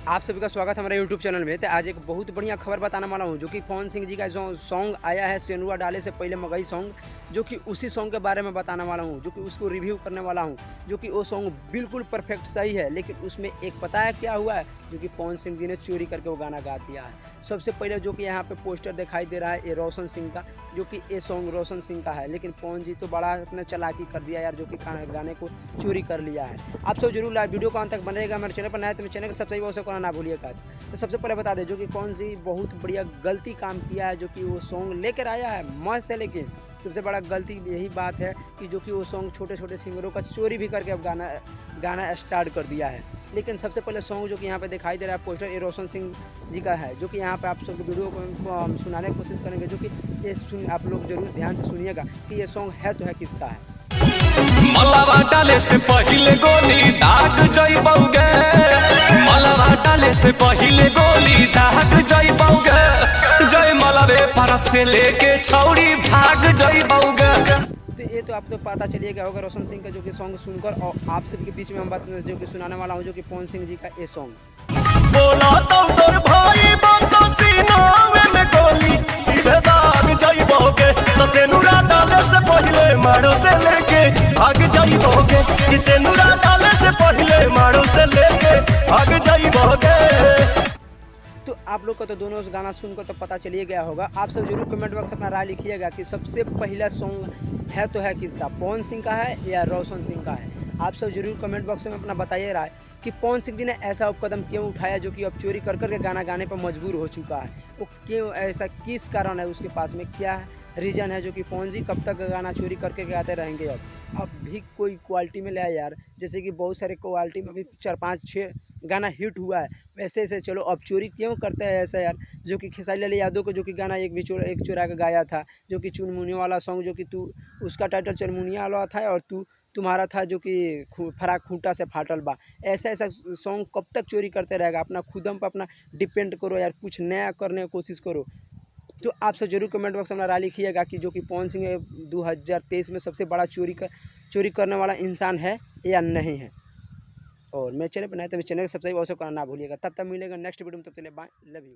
आप सभी का स्वागत है हमारे YouTube चैनल में। तो आज एक बहुत बढ़िया खबर बताने वाला हूँ, जो कि पवन सिंह जी का जो सॉन्ग आया है सेनुआ डाले से पहले मगही सॉन्ग, जो कि उसी सॉन्ग के बारे में बताने वाला हूँ, जो कि उसको रिव्यू करने वाला हूँ। जो कि वो सॉन्ग बिल्कुल परफेक्ट सही है, लेकिन उसमें एक पता है क्या हुआ है, जो कि पवन सिंह जी ने चोरी करके वो गाना गा दिया है। सबसे पहले जो कि यहाँ पे पोस्टर दिखाई दे रहा है ये रोशन सिंह का, जो कि ये सॉन्ग रोशन सिंह का है, लेकिन पवन जी तो बड़ा अपने चालाकी कर दिया यार, जो कि गाने को चोरी कर लिया है। आप सब जरूर लाइव वीडियो को अंत तक बनेगा। हमारे चैनल पर नया तो मेरे चैनल को सब्सक्राइब करना ना भूलिएगा। तो सबसे पहले बता दें जो कि कौन सी बहुत बढ़िया गलती काम किया है, जो कि वो सॉन्ग लेकर आया है मस्त है, लेकिन सबसे बड़ा गलती यही बात है कि जो कि वो सॉन्ग छोटे छोटे सिंगरों का चोरी भी करके अब गाना स्टार्ट कर दिया है। लेकिन सबसे पहले सॉन्ग जो कि यहाँ पे दिखाई दे रहा है पोस्टर, ये रोशन सिंह जी का है, जो कि यहाँ पे आप सबको वीडियो को हम सुनाने की कोशिश करेंगे, जो कि ये आप लोग जरूर ध्यान से सुनिएगा कि ये सॉन्ग है तो है किसका है। मलवा डाले से पहले गोली दाग जइबौगे, मलवा डाले से पहले गोली दाग जइबौगे, जय मलवे पर से लेके छौड़ी भाग जइबौगे। तो ये तो आपको पता चलिए गया होगा रोशन सिंह का जो कि सॉन्ग सुनकर, और आप सभी के बीच में हम बात जो कि सुनाने वाला हूँ, जो कि पवन सिंह जी का ये सॉन्ग। बोला तो तोर भाई बात सीनावे में गोली सीधे दाग जइबौगे, तो सेनुरा डाले से पहले मारो से लेके आग जाइबोगे, किसे नुरा डाले से पहले मारो से लेके आग जाइबोगे। तो आप लोग को तो दोनों गाना सुनकर तो पता चलिए गया होगा। आप सब जरूर कमेंट बॉक्स अपना राय लिखिएगा कि सबसे पहला सॉन्ग है तो है किसका, पवन सिंह का है या रोशन सिंह का है। आप सब जरूर कमेंट बॉक्स में अपना बताइए राय कि पवन सिंह जी ने ऐसा कदम क्यों उठाया, जो कि अब चोरी कर करके गाना गाने पर मजबूर हो चुका है। वो क्यों ऐसा, किस कारण है, उसके पास में क्या रीज़न है, जो कि पवन जी कब तक गाना चोरी करके गाते रहेंगे। अब भी कोई क्वालिटी में लाया यार, जैसे कि बहुत सारे क्वालिटी में भी 4 5 6 गाना हिट हुआ है, वैसे ऐसे चलो अब चोरी क्यों करते हैं ऐसा यार। जो कि खेसारी लाल यादव को जो कि गाना एक चुरा के गाया था, जो कि चुनमुनिया वाला सॉन्ग, जो कि तू उसका टाइटल चुनमुनिया वाला था और तुम्हारा था जो कि फराक खूंटा से फाटल बा। ऐसा ऐसा सॉन्ग कब तक चोरी करते रहेगा। अपना खुदम पर अपना डिपेंड करो यार, कुछ नया करने की कोशिश करो। तो आप सब जरूर कमेंट बॉक्स में अपना राय लिखिएगा कि जो कि पवन सिंह 2023 में सबसे बड़ा चोरी करने वाला इंसान है या नहीं है। और मेरे चैनल पर नए तो मेरे चैनल को सब्सक्राइब अवश्य करना ना भूलिएगा। तब तक मिलेगा नेक्स्ट वीडियो में, तब तक के लिए बाय, लव यू।